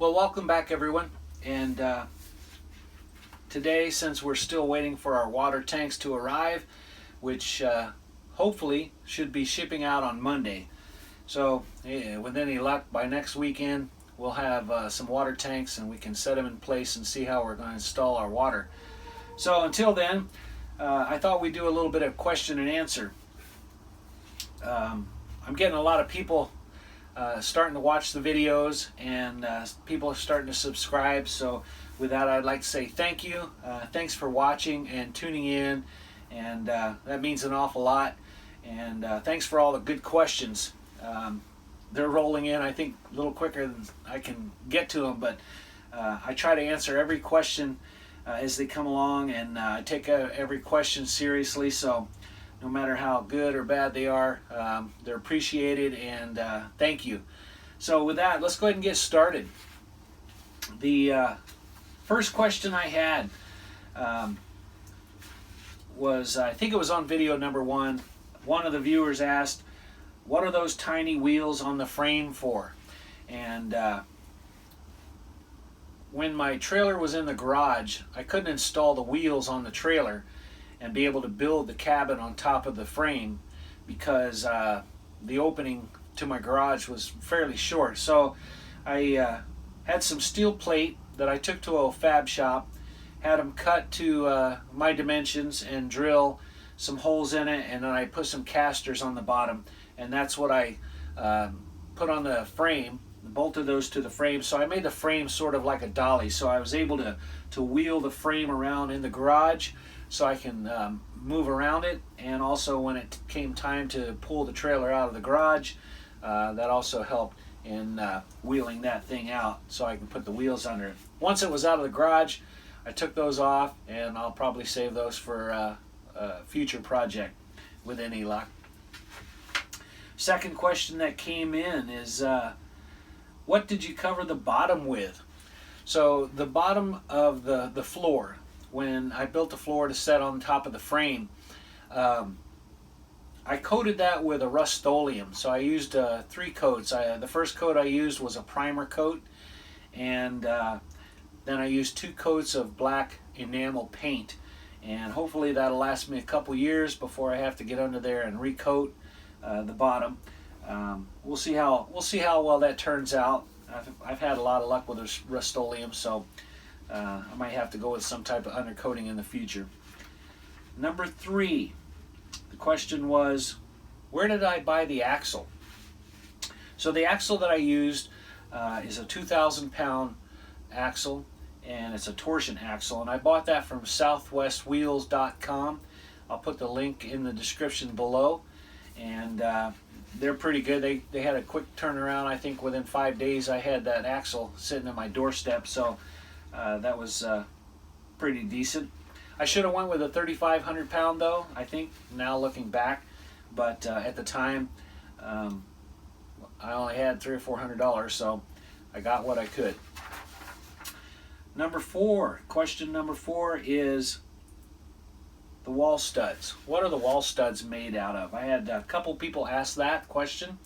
Well, welcome back everyone, and today, since we're still waiting for our water tanks to arrive, which hopefully should be shipping out on Monday, so with any luck by next weekend we'll have some water tanks and we can set them in place and see how we're going to install our water. So until then, I thought we'd do a little bit of question and answer. I'm getting a lot of people starting to watch the videos, and people are starting to subscribe. So with that, I'd like to say thank you. Thanks for watching and tuning in, and that means an awful lot. And thanks for all the good questions. They're rolling in, I think, a little quicker than I can get to them, but I try to answer every question as they come along, and I take every question seriously. So no matter how good or bad they are, they're appreciated, and thank you. So with that, let's go ahead and get started. The first question I had was, I think it was on video number one. One of the viewers asked, what are those tiny wheels on the frame for? And when my trailer was in the garage, I couldn't install the wheels on the trailer and be able to build the cabin on top of the frame because the opening to my garage was fairly short. So I had some steel plate that I took to a fab shop, had them cut to my dimensions and drill some holes in it, and then I put some casters on the bottom, and that's what I put on the frame, bolted those to the frame. So I made the frame sort of like a dolly, so I was able to wheel the frame around in the garage so I can move around it, and also when it came time to pull the trailer out of the garage, that also helped in wheeling that thing out so I can put the wheels under it. Once it was out of the garage, I took those off, and I'll probably save those for a future project with any luck. Second question that came in is, what did you cover the bottom with? So the bottom of the floor, when I built the floor to set on top of the frame, I coated that with a Rust-Oleum. So I used 3 coats. The first coat I used was a primer coat, and then I used 2 coats of black enamel paint, and hopefully that'll last me a couple years before I have to get under there and recoat the bottom. We'll see how well that turns out. I've had a lot of luck with this Rust-Oleum, so I might have to go with some type of undercoating in the future. Number 3, the question was, where did I buy the axle? So the axle that I used is a 2,000-pound axle, and it's a torsion axle, and I bought that from southwestwheels.com. I'll put the link in the description below, and they're pretty good. They had a quick turnaround. I think within 5 days I had that axle sitting at my doorstep, so that was pretty decent. I should have went with a 3,500 pound though, I think, now looking back, but at the time I only had $300 or $400, so I got what I could. Number 4, question number 4 is the wall studs. What are the wall studs made out of? I had a couple people ask that question.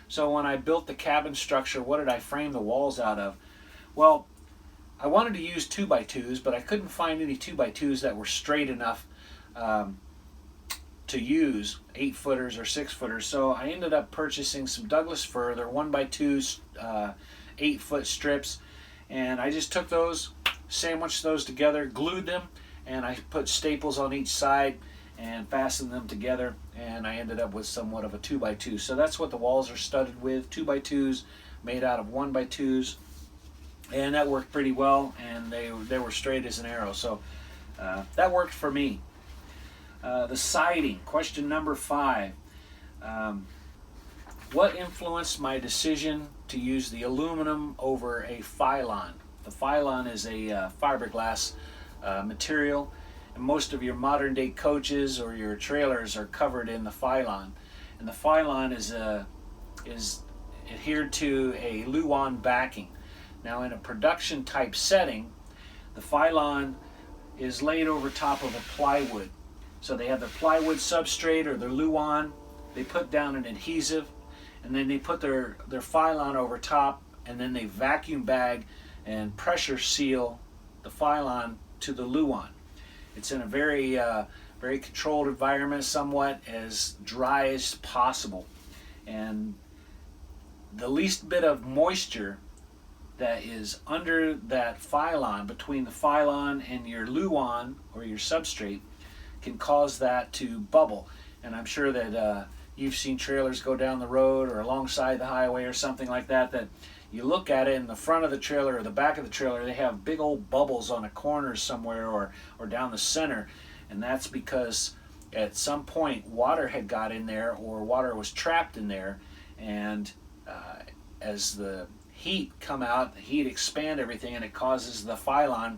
So when I built the cabin structure, what did I frame the walls out of? Well, I wanted to use 2x2s, but I couldn't find any 2x2s that were straight enough to use 8-footers or 6-footers. So I ended up purchasing some Douglas fir. They're 1x2s, 8-foot strips, and I just took those, sandwiched those together, glued them, and I put staples on each side and fastened them together, and I ended up with somewhat of a 2x2. So that's what the walls are studded with, 2x2s made out of 1x2s. And that worked pretty well, and they were straight as an arrow, so that worked for me. The siding, question number 5. What influenced my decision to use the aluminum over a Phylon? The Phylon is a fiberglass material, and most of your modern day coaches or your trailers are covered in the Phylon. And the Phylon is adhered to a Luan backing. Now in a production type setting, the Phylon is laid over top of a plywood. So they have their plywood substrate or their Luan, they put down an adhesive, and then they put their Phylon over top and then they vacuum bag and pressure seal the Phylon to the Luan. It's in a very very controlled environment, somewhat as dry as possible, and the least bit of moisture that is under that Phylon, between the Phylon and your Luan or your substrate, can cause that to bubble. And I'm sure that you've seen trailers go down the road or alongside the highway or something like that, that you look at it in the front of the trailer or the back of the trailer, they have big old bubbles on a corner somewhere or down the center. And that's because at some point water had got in there, or water was trapped in there, and as the heat come out, the heat expand everything, and it causes the Phylon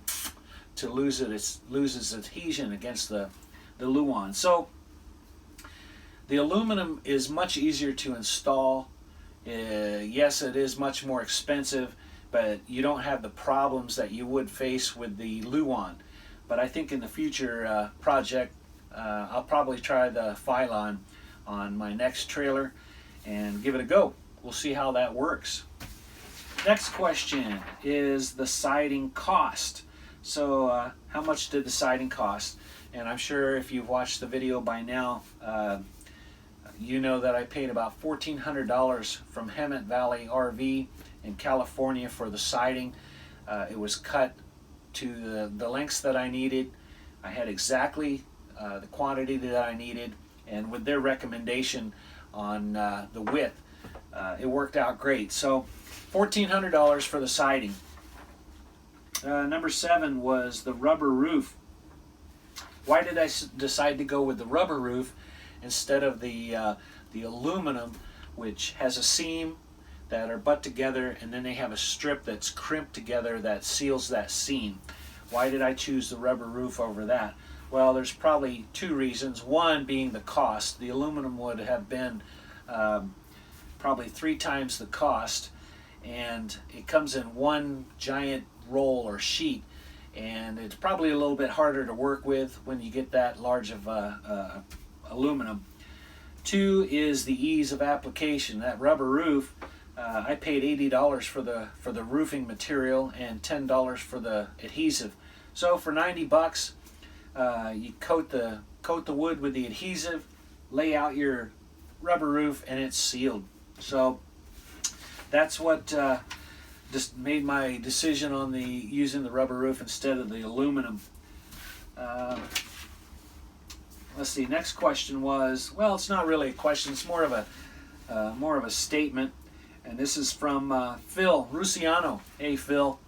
to loses its adhesion against the Luan. So the aluminum is much easier to install. Yes, it is much more expensive, but you don't have the problems that you would face with the Luan. But I think in the future project, I'll probably try the Phylon on my next trailer and give it a go. We'll see how that works. Next question is the siding cost. So how much did the siding cost? And I'm sure if you've watched the video by now, you know that I paid about $1,400 from Hemet Valley RV in California for the siding. It was cut to the lengths that I needed. I had exactly the quantity that I needed, and with their recommendation on the width, it worked out great. So $1,400 for the siding. Number 7 was the rubber roof. Why did I decide to go with the rubber roof instead of the aluminum, which has a seam that are butt together, and then they have a strip that's crimped together that seals that seam? Why did I choose the rubber roof over that? Well, there's probably 2 reasons. One being the cost. The aluminum would have been probably 3 times the cost, and it comes in one giant roll or sheet, and it's probably a little bit harder to work with when you get that large of aluminum. 2 is the ease of application. That rubber roof, I paid $80 for the roofing material and $10 for the adhesive. So for 90 bucks, you coat the wood with the adhesive, lay out your rubber roof, and it's sealed. So that's what just made my decision on using the rubber roof instead of the aluminum. Let's see. Next question was, well, it's not really a question. It's more of a statement, and this is from Phil Rusiano. Hey, Phil.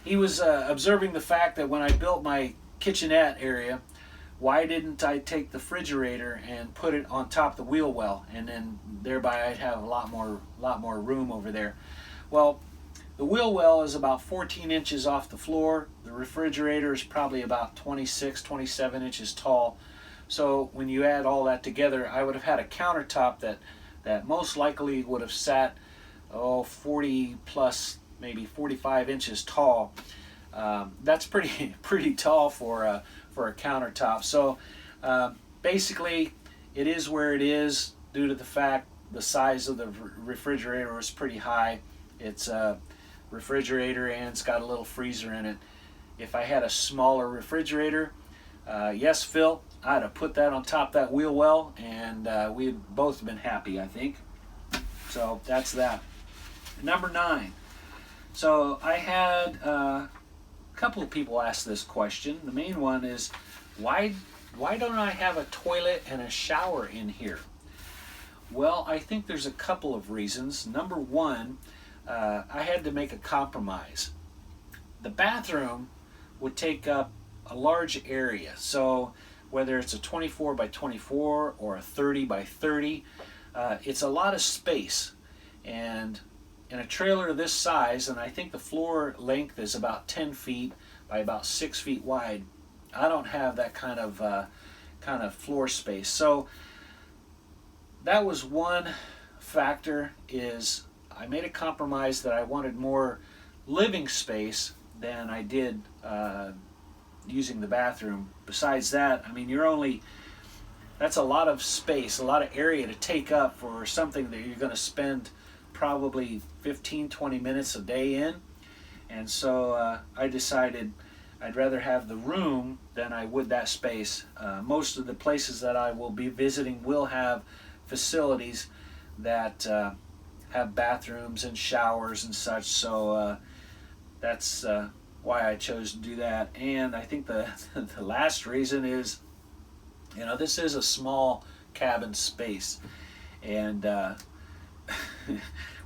He was observing the fact that when I built my kitchenette area, why didn't I take the refrigerator and put it on top of the wheel well, and then thereby I'd have a lot more room over there. Well, the wheel well is about 14 inches off the floor. The refrigerator is probably about 26, 27 inches tall. So when you add all that together, I would have had a countertop that most likely would have sat 40 plus, maybe 45 inches tall. That's pretty tall for a countertop. So basically, it is where it is due to the fact the size of the refrigerator is pretty high. It's a refrigerator and it's got a little freezer in it. If I had a smaller refrigerator, yes, Phil, I'd have put that on top of that wheel well, and we'd both been happy, I think. So that's that. Number 9. So I had a couple of people ask this question. The main one is, why don't I have a toilet and a shower in here? Well, I think there's a couple of reasons. Number 1, I had to make a compromise. The bathroom would take up a large area, so whether it's a 24 by 24 or a 30 by 30, it's a lot of space. And in a trailer this size, and I think the floor length is about 10 feet by about 6 feet wide, I don't have that kind of floor space. So that was one factor, is I made a compromise that I wanted more living space than I did using the bathroom. Besides that, I mean, that's a lot of space, a lot of area to take up for something that you're going to spend probably 15-20 minutes a day in, and so I decided I'd rather have the room than I would that space. Most of the places that I will be visiting will have facilities that have bathrooms and showers and such, so that's why I chose to do that. And I think the the last reason is, you know, this is a small cabin space, and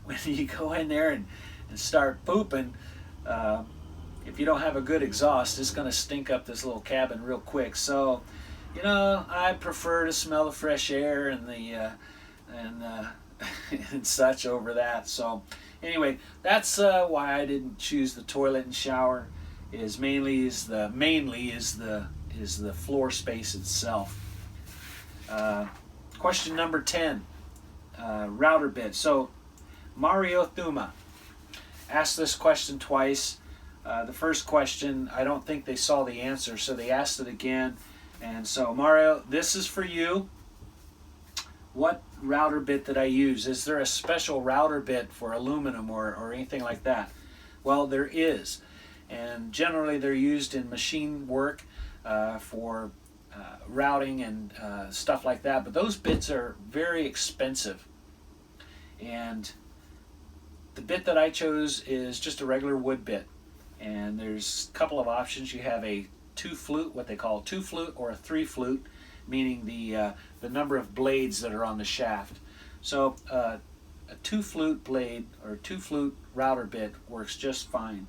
when you go in there and start pooping, if you don't have a good exhaust, it's going to stink up this little cabin real quick. So, you know, I prefer to smell the fresh air and the and such over that. So anyway, that's why I didn't choose the toilet and shower. Is mainly the floor space itself. Question number 10, router bit. So Mario Thuma asked this question twice. The first question, I don't think they saw the answer, so they asked it again. And so Mario, this is for you. What router bit did I use? Is there a special router bit for aluminum or anything like that? Well, there is. And generally they're used in machine work for routing and stuff like that. But those bits are very expensive. And the bit that I chose is just a regular wood bit. And there's a couple of options. You have a 2-flute, what they call a 2-flute, or a 3-flute, meaning the number of blades that are on the shaft. So a 2-flute blade or 2-flute router bit works just fine.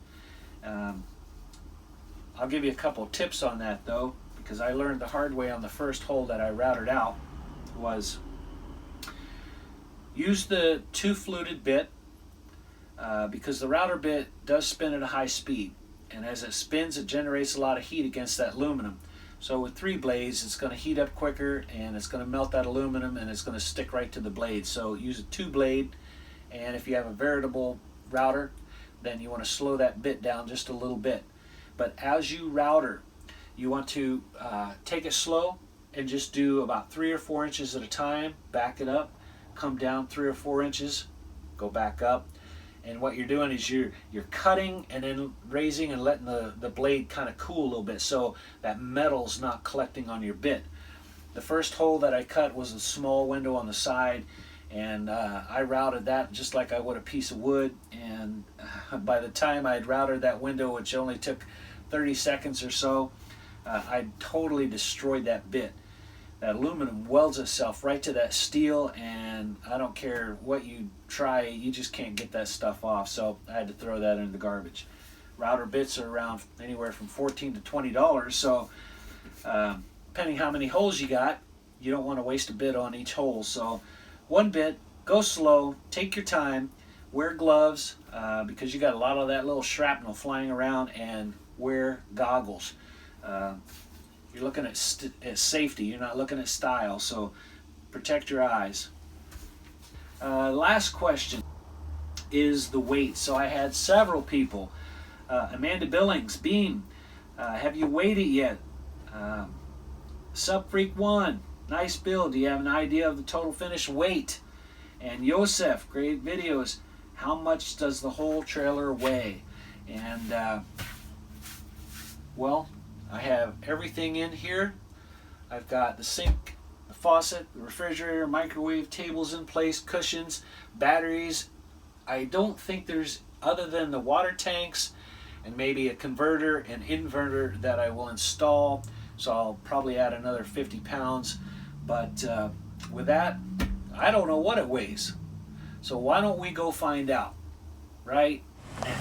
I'll give you a couple tips on that though, because I learned the hard way on the first hole that I routed out. Was use the 2-fluted bit because the router bit does spin at a high speed, and as it spins it generates a lot of heat against that aluminum. So with 3 blades it's going to heat up quicker and it's going to melt that aluminum and it's going to stick right to the blade. So use a 2-blade, and if you have a veritable router, then you want to slow that bit down just a little bit. But as you router, you want to take it slow and just do about 3 or 4 inches at a time. Back it up, come down 3 or 4 inches, go back up. And what you're doing is you're cutting and then raising and letting the blade kind of cool a little bit so that metal's not collecting on your bit. The first hole that I cut was a small window on the side, and I routed that just like I would a piece of wood. And by the time I'd routed that window, which only took 30 seconds or so, I totally destroyed that bit. That aluminum welds itself right to that steel, and I don't care what you try, you just can't get that stuff off. So I had to throw that in the garbage. Router bits are around anywhere from $14 to $20, so depending how many holes you got, you don't want to waste a bit on each hole. So one bit, go slow, take your time, wear gloves because you got a lot of that little shrapnel flying around, and wear goggles. You're looking at safety, you're not looking at style, so protect your eyes. Last question is the weight. So I had several people. Amanda Billings, Beam, have you weighed it yet? Subfreak1, nice build, do you have an idea of the total finished weight? And Yosef, great videos, how much does the whole trailer weigh? And well, I have everything in here. I've got the sink, the faucet, the refrigerator, microwave, tables in place, cushions, batteries. I don't think there's, other than the water tanks and maybe a converter and inverter that I will install, so I'll probably add another 50 pounds. But with that, I don't know what it weighs. So why don't we go find out right now?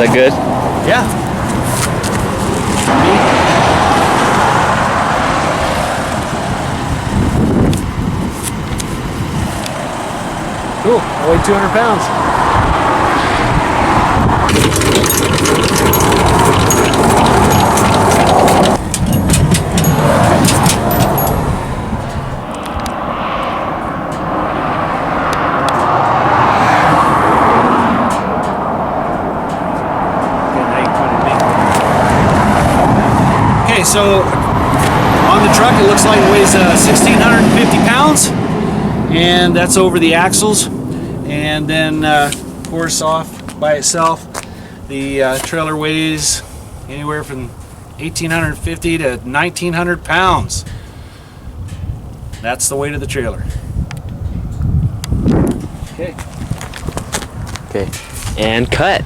that good? Yeah. Cool. I weigh 200 pounds. Okay, so on the truck it looks like it weighs 1,650 pounds, and that's over the axles. And then of course off by itself the trailer weighs anywhere from 1,850 to 1,900 pounds. That's the weight of the trailer. Okay. Okay. And cut.